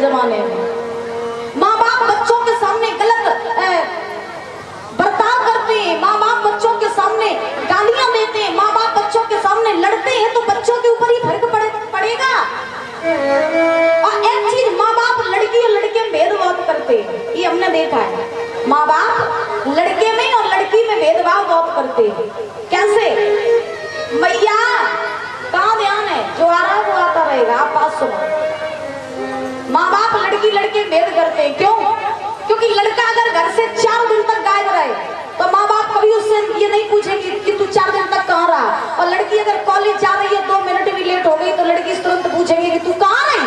जमाने में माँ बाप बच्चों के सामने गलत बर्ताव करते हैं, माँ बाप बच्चों के सामने गालियां देते हैं, माँ बाप बच्चों के सामने लड़ते हैं, तो बच्चों के ऊपर ही फर्क पड़ेगा। और एक चीज, माँ बाप लड़की और लड़के में भेदभाव करते हैं, ये हमने देखा है। माँ बाप लड़के में और लड़की में भेदभाव बहुत करते हैं। कैसे? मैया कहाँ ध्यान है, जो आ रहा है वो आता रहेगा, आप बात सुनो। माँ बाप लड़की लड़के भेद करते हैं, क्यों? क्योंकि लड़का अगर घर से 4 दिन तक गायब रहे तो माँ बाप कभी उससे ये नहीं पूछेंगे कि तू 4 दिन तक कहाँ रहा। और लड़की अगर कॉलेज जा रही है 2 मिनट भी लेट हो गई तो लड़की तुरंत पूछेगी कि तू कहाँ रही,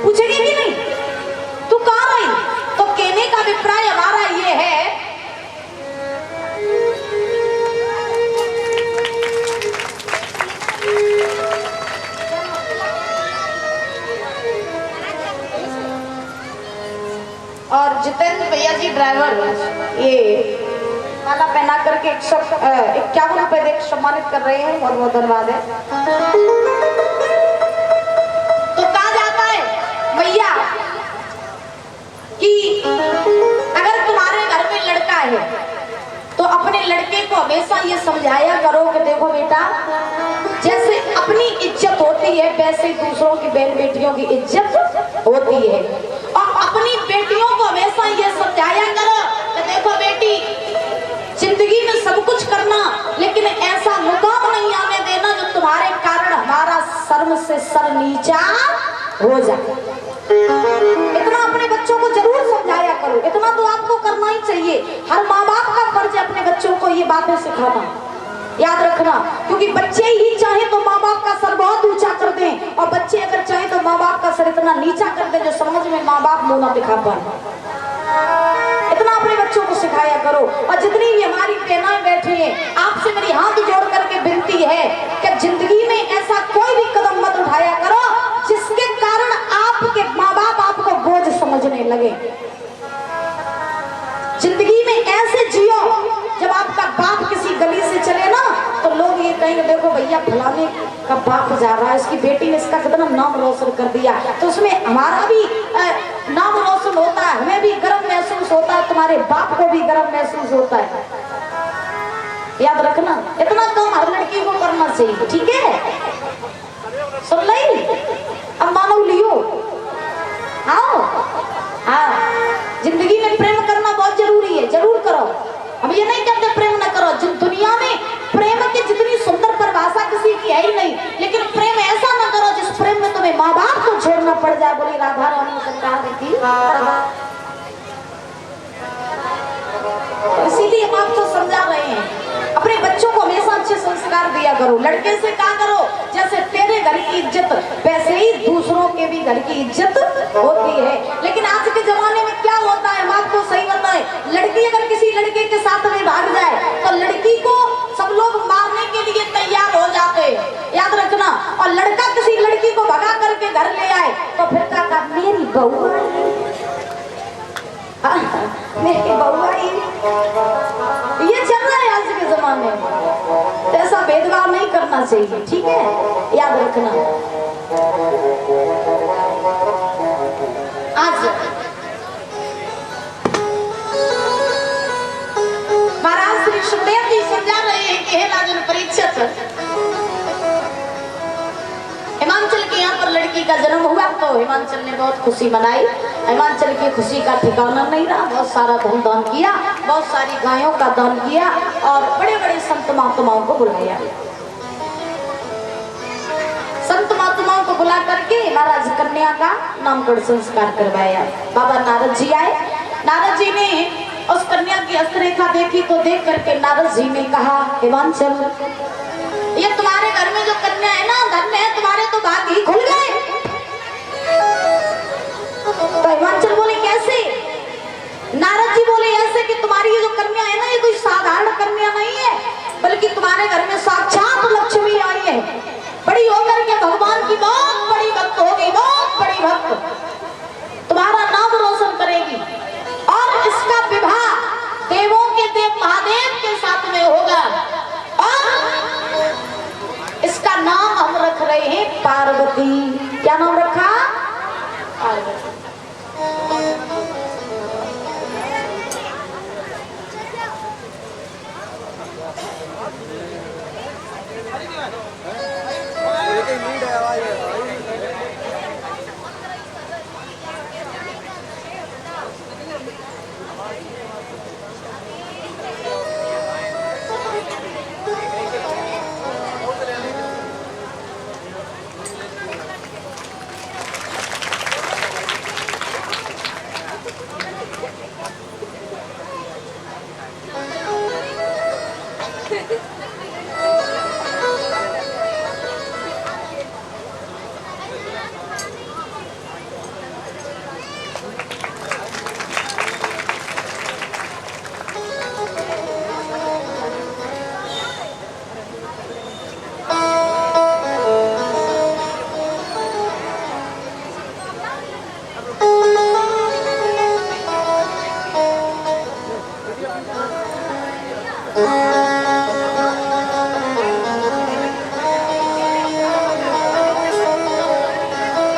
पूछेगी कि नहीं, तू कहाँ रही। तो कहने का अभिप्राय हमारा ये है और जितेंद्र भैया जी ड्राइवर ये माला पहना करके 51 रुपए देख सम्मानित कर रहे हैं, बहुत बहुत धन्यवाद है। तो कहा जाता है भैया कि अगर तुम्हारे घर में लड़का है तो अपने लड़के को हमेशा ये समझाया करो कि देखो बेटा, जैसे अपनी इज्जत होती है वैसे ही दूसरों की बहन बेटियों की इज्जत होती है। और अपनी बेटियों को हमेशा ये समझाया करो कि देखो बेटी, जिंदगी में सब कुछ करना, लेकिन ऐसा मुकाम नहीं आने देना जो तुम्हारे कारण हमारा शर्म से सर नीचा हो जाए। इतना अपने बच्चों को जरूर समझाया करो, इतना तो आपको करना ही चाहिए। हर माँ बाप का फर्ज है अपने बच्चों को ये बातें सिखाना, याद रखना। क्योंकि बच्चे ही चाहे तो माँ बाप का सर बहुत ऊंचा कर दें, और बच्चे अगर चाहे तो माँ बाप का सर इतना नीचा कर दें जो समझ में माँ बाप मुंह ना दिखा पाए। इतना अपने बच्चों को सिखाया करो। और जितनी भी हमारी बहनाएं बैठी हैं, आपसे मेरी हाथ जोड़ करके विनती है कि जिंदगी में ऐसा कोई भी कदम मत उठाया करो जिसके कारण आपके माँ बाप आपको बोझ समझने लगे। जिंदगी में ऐसे जियो जब आपका बाप किसी गली से चले ना तो लोग ये कहेंगे देखो भैया फलाने का बाप जा रहा है, इसकी बेटी ने इसका कितना नाम रोशन कर दिया। तो उसमें हमारा भी नाम रोशन होता है, हमें भी गर्व महसूस होता है, तुम्हारे बाप को भी गर्व महसूस होता है। याद रखना, इतना काम हर लड़की को करना चाहिए, ठीक है? सुन ली, अब मानो लियो, आओ। हाँ, जिंदगी में प्रेम करना बहुत जरूरी है, जरूर करो। अब ये नहीं कहते प्रेम ना करो, दुनिया में प्रेम की जितनी सुंदर परिभाषा किसी की है ही नहीं, लेकिन प्रेम ऐसा ना करो जिस प्रेम में तुम्हें माँ बाप को छोड़ना पड़ जाए। बोली राधा रानी सरकार की। इसीलिए हम आपको समझा रहे हैं, अपने बच्चों को हमेशा अच्छे संस्कार दिया करो। लड़के से क्या करो, जैसे तेरे घर की इज्जत वैसे ही दूसरों के भी घर की इज्जत होती है। लेकिन आज के जमाने में क्या होता है, हम आपको सही बताएं, लड़की अगर किसी लड़के के साथ में भाग जाए तो लड़की को सब लोग मारने के लिए तैयार हो जाते हैं, याद रखना। और लड़का किसी लड़की को भगा करके घर ले आए तो फिर क्या, मेरी बहू मेरी बहू आई। ये चल रहा है आज के जमाने में। ऐसा भेदभाव नहीं करना चाहिए, ठीक है? याद रखना। आज महाराज श्री सुखदेव जी समझा रहे हैं कि हे राजन परीक्षित, हिमांचल के यहाँ पर लड़की का जन्म हुआ तो हिमांचल ने बहुत खुशी मनाई। हिमांचल की खुशी का ठिकाना नहीं रहा, बहुत सारा धन दान किया, बहुत सारी गायों का दान किया और बड़े बड़े संत महात्माओं को बुलाया। संत महात्माओं को बुला करके महाराज कन्या का नामकरण संस्कार करवाया। बाबा नारद जी आए। नारद जी ने उस कन्या की हस्तरेखा देखी तो देख करके नारद जी ने कहा, हिमांचल, ये तुम्हारे घर में जो कन्या है ना, धन्य है, तुम्हारे तो भाग ही खुल गए। तो हिमांचल बोले कैसे? नारद जी बोले ऐसे कि तुम्हारी ये जो कन्या है ना, ये कोई साधारण कन्या नहीं है, बल्कि तुम्हारे घर में साक्षात लक्ष्मी आई है। बड़ी होकर के भगवान की बहुत बड़ी भक्त होगी, बहुत बड़ी भक्त, तुम्हारा नाम रोशन करेगी। और इसका विवाह देवों के देव महादेव के साथ में होगा। और इसका नाम हम रख रहे हैं पार्वती। क्या नाम रखा?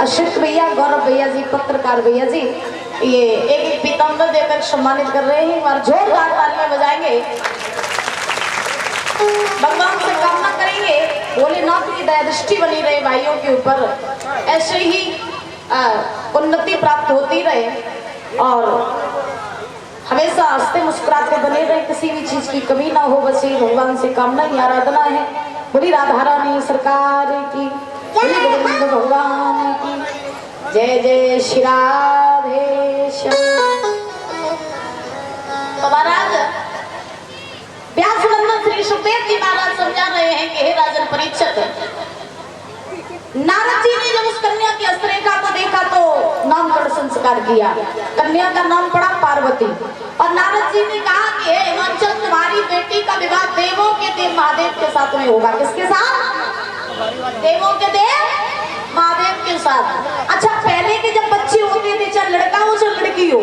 अशित भैया, गौरव भैया जी, पत्रकार भैया जी, ये एक पीताम्बर देकर सम्मानित कर रहे हैं और जोरदार तालियां बजाएंगे। भगवान से कामना करेंगे भोलेनाथ की दया दृष्टि बनी रहे भाइयों के ऊपर, ऐसे ही उन्नति प्राप्त होती रहे और हमेशा हंसते मुस्कुराते बने रहे, किसी भी चीज की कमी ना हो, बस ये भगवान से कामना ही आराधना है। बोली राधा रानी सरकार की, गोविंद भगवान की जय, जय श्री राधे श्याम। तो महाराज व्यास नंदन श्री सुखदेव जी महाराज समझा रहे हैं कि हे राजन परीक्षित, नारद जी ने जब उस कन्या की हस्तरेखा को देखा तो नामकरण संस्कार किया। कन्या का नाम पड़ा पार्वती और नारद जी ने कहा कि हे हिमाचल, तुम्हारी बेटी का विवाह देवों के देव महादेव के साथ में होगा। किसके साथ? देवों के देव महादेव के साथ। अच्छा, पहले के जब बच्चे होते थे, चाहे लड़का हो चाहे लड़की हो,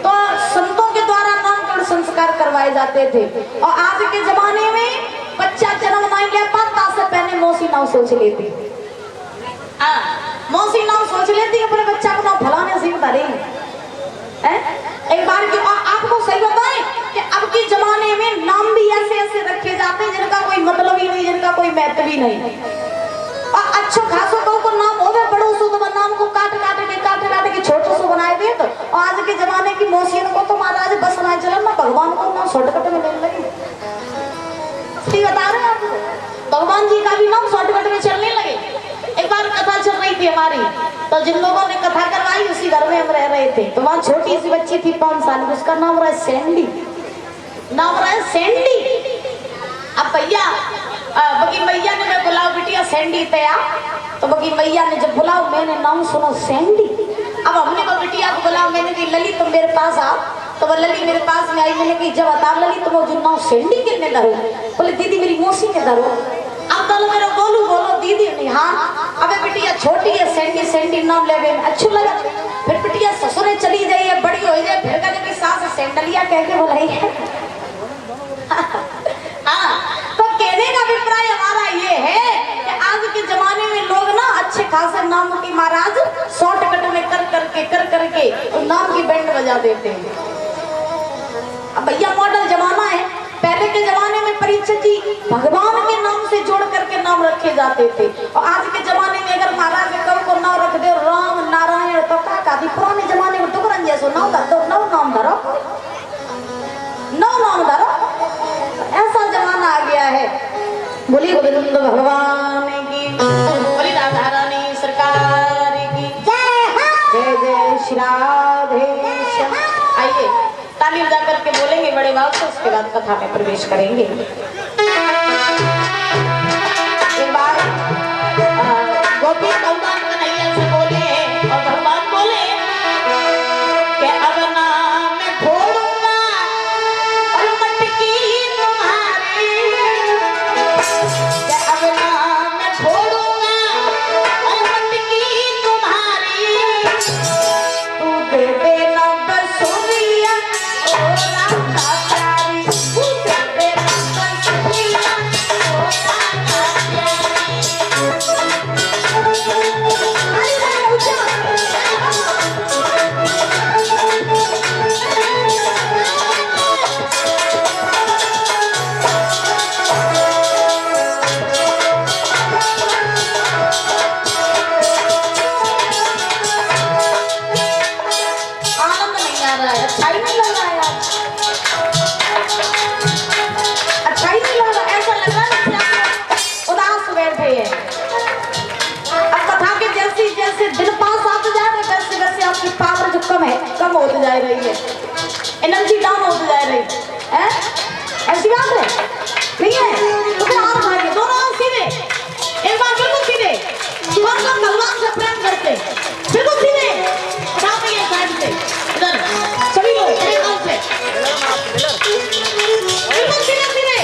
तो संतों के द्वारा नामकरण संस्कार करवाए जाते थे। और आज के जमाने में बच्चा जन्म नहीं ले पाता से पहले मौसी नाम सोच लेती, मौसी नाम सोच लेती अपने बच्चा को नाम फलाने से बता रही। एक बार की आपको सही बताएं कि अब के जमाने में नाम भी ऐसे ऐसे रखे जाते हैं जिनका कोई मतलब ही नहीं, जिनका कोई महत्व ही नहीं। और अच्छो खासो को नाम हो गए बड़ो सो, तो नाम को काट के छोटे सो बनाए थे। तो आज के जमाने की मौसियों को तो महाराज बस ना चलन ना भगवान को नाम शॉर्टकट में लेने लगे। सही बता रहे हैं आपको, भगवान जी का भी नाम शॉर्टकट में चलने लगे। एक बार कथा चल रही थी हमारी, तो जिन लोगों ने कथा करवाई उसी घर में हम रह रहे थे। तो वहाँ छोटी सी बच्ची थी 5 साल की, उसका नाम रहा सैंडी, नाम रहा सैंडी। अब भैया बगी मैया ने मैं बुलाओ बिटिया सैंडी तया, तो बगी मैया ने जब बुलाओ मैंने नाम सुना सैंडी। अब हमने वो बिटिया को बुलाओ, मैंने कही लली तुम मेरे पास आओ। तो वो लली मेरे पास में आई, मैंने कही जब बता लली तुम जो नाम सैंडी कितने धरो? बोले दीदी मेरी मौसी ने धरो। अब तो मेरा बोलू बोलो दीदी ने, हाँ अबे बिटिया छोटी है सैंडी, सैंडी नाम ले अच्छा लगा। फिर बिटिया ससुरे चली जाइए, बड़ी हो जाए, फिर कहने की सास सैंडलिया कह के बुलाई है। हाँ, तो कहने का अभिप्राय हमारा ये है कि आज के जमाने में लोग ना अच्छे खासे नाम की महाराज शॉर्टकट में कर करके नाम की बैंड बजा देते हैं। अब भैया मॉडल जमाना है, पहले के जमाने में परीक्षित जी भगवान के नाम से जोड़ करके नाम रखे जाते थे। और आज के जमाने में अगर महाराज कब को नाम रख दे राम नारायण तो क्या पुराने जमाने में टुकरन जैसो नाम धर दो, नौ नाम धरो, नौ नाम धरो, ऐसा जमाना आ गया है। बोली गोविंद भगवान की, बोली राधा रानी सरकार की जय, जय श्री राधे श्याम। आइए ताली बजा करके बोलेंगे बड़े भाव से, उसके बाद कथा में प्रवेश करेंगे। एक बार गोपी भगवान कन्हैया से बोले और भगवान बोले कि अब नाम छोड़ूंगा और मटकी तुम्हारी, कि अब नाम छोड़ूंगा और मटकी तुम्हारी, तू दे देना बसुरिया ओ राधा प्यारी, तू दे देना बसुरिया जैसे दिन पास आते जा रहे वैसे वैसे आपकी पावर जो कम होती जा रही है, एनर्जी डाउन होती जा रही है। ऐसी बात है नहीं है? तो फिर हाथ उठाइए, दोनों हाथ सीधे, एक बार बिल्कुल सीधे। कौन कौन भगवान से प्रेम करते? बिल्कुल सीधे उठाते हैं साइड से, इधर सभी लोग एक हाथ से बिल्कुल सीधे सीधे।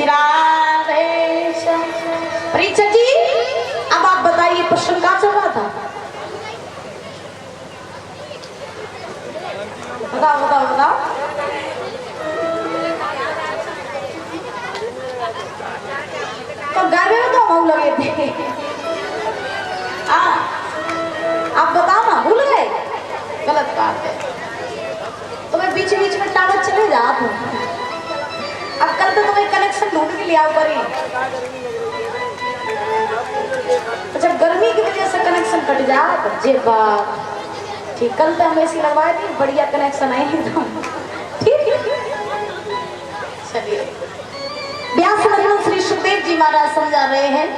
श्री राधे। परीक्षित जी अब आप बताइए प्रश्न कहाँ चल रहा था? बताओ बताओ बताओ। तो गावे में तो हम लगे थे। आप बताओ ना, भूल गए? गलत बात है। तो मैं बीच बीच में टावर चले जात हूँ। अब कल तो तुम्हें कनेक्शन ढूंढ के लिया ऊपर ही। अच्छा गर्मी की वजह से कनेक्शन कट जा जे बात ठीक। कल तो हम ऐसी लगवाए थी, बढ़िया कनेक्शन आए एकदम ठीक। चलिए व्यास भगवान श्री सुखदेव जी महाराज समझा रहे हैं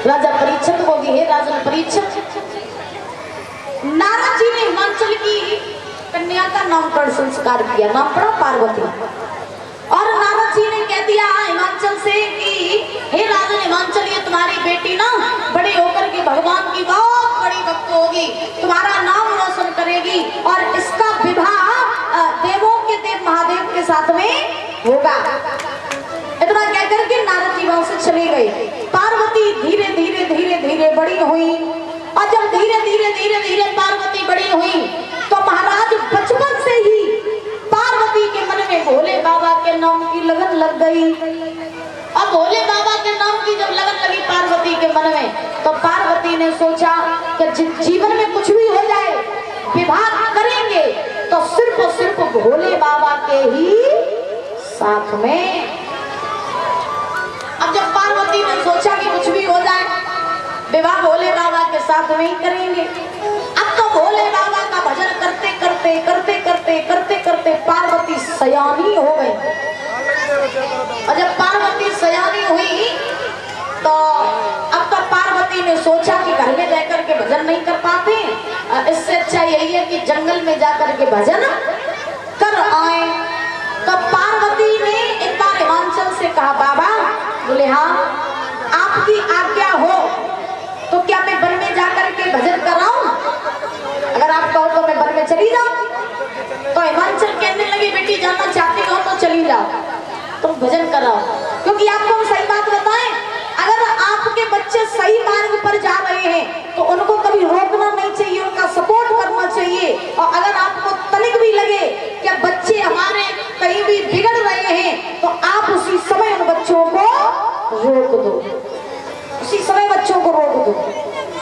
राजा परीक्षित को भी। है राजा परीक्षित, नारद जी ने हिमाचल की कन्या का नामकरण संस्कार किया, नाम पड़ा पार्वती। और नारद जी ने कह दिया हिमाचल से कि हे राजन हिमाचल, ये तुम्हारी बेटी ना बड़े होकर के भगवान की बहुत बड़ी भक्त होगी, तुम्हारा नाम रोशन करेगी और इसका विवाह देवों के देव महादेव के साथ में होगा। इतना कहकर के नारद जी वहां से चले गए। पार्वती धीरे धीरे धीरे धीरे बड़ी हुई और जब धीरे धीरे धीरे धीरे पार्वती बड़ी हुई तो महाराज बचपन से ही पार्वती के मन में भोले बाबा के नाम की लगन लग गई। अब भोले बाबा के नाम की जब लगन लगी पार्वती के मन में तो पार्वती ने सोचा कि जीवन में कुछ भी हो जाए विवाह करेंगे तो सिर्फ और सिर्फ भोले बाबा के ही साथ में। अब जब पार्वती ने सोचा कि कुछ भी हो जाए विवाह भोले बाबा के साथ में ही करेंगे। अब तो भोले बाबा का भजन करते करते करते करते करते करते पार्वती सयानी हो गई। और जब पार्वती सयानी हुई तो अब तो पार्वती ने सोचा कि घर में रह करके भजन नहीं कर पाते, इससे अच्छा यही है कि जंगल में जाकर के भजन कर आए। तो पार्वती ने एक बार हिमाचल से कहा बाबा, बोले हाँ आपकी आज्ञा हो तो क्या मैं वन में जाकर के भजन कराऊं? अगर आप कहो तो मैं वन में चली जाऊं। तो हिमाचल कहने लगी बेटी जाना चाहती हो तो चली जाओ, तुम भजन कराओ। क्योंकि आपको हम सही बात बताएं, अगर आपके बच्चे सही मार्ग पर जा रहे हैं तो उनको कभी रोकना नहीं चाहिए, उनका सपोर्ट करना चाहिए। और अगर आपको तनिक भी लगे कि बच्चे हमारे कहीं भी बिगड़ रहे हैं तो आप उसी समय उन बच्चों को रोक दो, उसी समय बच्चों को रोक दो,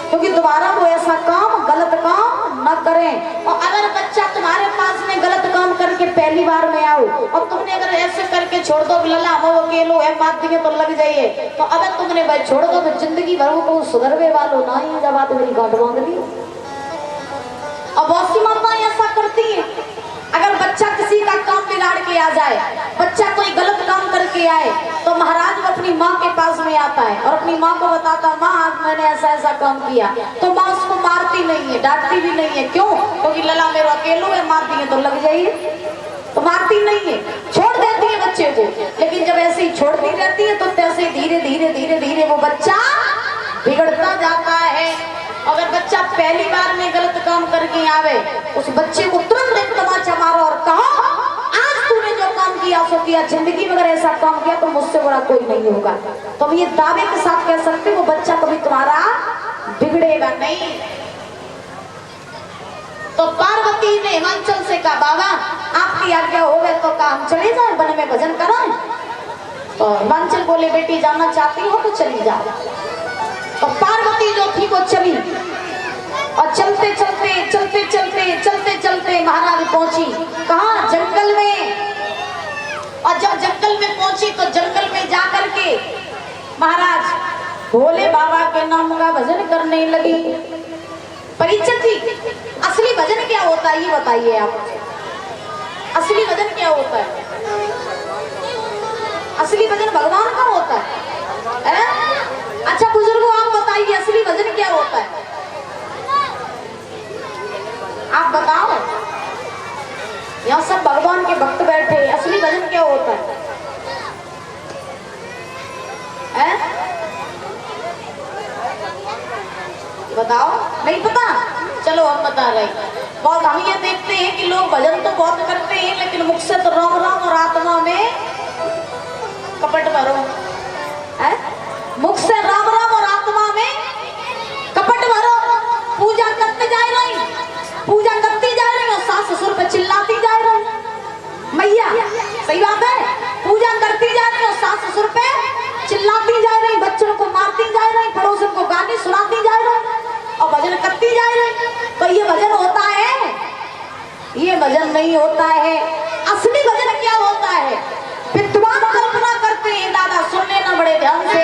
क्योंकि दोबारा वो ऐसा काम गलत काम न करें। और अगर बच्चा तुम्हारे पास में गलत काम करके पहली बार में आओ और तुमने अगर ऐसे करके छोड़ दो लला हम अकेलो है बात दिए तो लग जाइए, तो अगर तुमने भाई छोड़ दो तो जिंदगी भर को सुधरवे वालों ना ही जब मेरी गांठ बांध ली। अब बहुत सी माताएं ऐसा करती है, अगर बच्चा किसी का काम बिगाड़ के आ जाए, बच्चा कोई गलत काम करके आए तो महाराज वो अपनी माँ के पास में आता है और अपनी माँ को बताता है माँ आज मैंने ऐसा ऐसा काम किया। तो माँ उसको मारती नहीं है, डांटती भी नहीं है। क्यों? क्योंकि लला मेरा अकेलो है, मारती है तो लग जाइए, तो मारती नहीं है, छोड़ देती है बच्चे को। लेकिन जब ऐसे ही छोड़ती रहती है तो तैसे धीरे धीरे धीरे धीरे वो बच्चा बिगड़ता जाता है। अगर बच्चा पहली बार में गलत काम करके आवे, उस बच्चे को तुरंत एक तमाचा मारो और कहो आज तूने जो काम किया सो किया, जिंदगी में अगर ऐसा काम किया तो मुझसे बड़ा कोई नहीं होगा। तो हम ये दावे के साथ कह सकते वो बच्चा कभी तुम्हारा बिगड़ेगा नहीं। तो पार्वती ने हिमाचल से कहा बाबा आपकी आज्ञा हो गए तो काम चले जाए वन में भजन कराएं। तो हिमाचल बोले बेटी जाना चाहती हो तो चली जाओ। तो पार्वती जो थी वो चली और चलते चलते चलते चलते चलते चलते महाराज पहुंची कहाँ? जंगल में। और जब जंगल में पहुंची तो जंगल में जाकर के महाराज भोले बाबा के नाम का भजन करने लगी। परीक्षित जी असली भजन क्या होता है ये बताइए आप, असली भजन क्या होता है? असली भजन भगवान का होता है? अच्छा बुजुर्गों आप बताइए असली भजन क्या होता है? आप बताओ, यहाँ सब भगवान के भक्त बैठे, असली भजन क्या होता है? बताओ, नहीं पता? चलो हम बता रहे। बहुत हम ये देखते हैं कि लोग भजन तो बहुत करते हैं लेकिन मुख से तो राम राम और आत्मा में कपट भरो है, मुख से राम राम और आत्मा में कपट भरो। पूजा करते जा रही, पूजा करती जा रही और सास ससुर पे चिल्लाती जा रही। मैया सही बात है, पूजा करती जा रही और सास ससुर पे चिल्लाती जा रही, बच्चों को मारती जा रही, पड़ोसन को गाली सुनाती जा रही और भजन करती जा रही। तो ये भजन होता है? ये भजन नहीं होता है। असली भजन क्या होता है? विद्वान कल्पना करते हैं, दादा सुन लेना बड़े ध्यान से।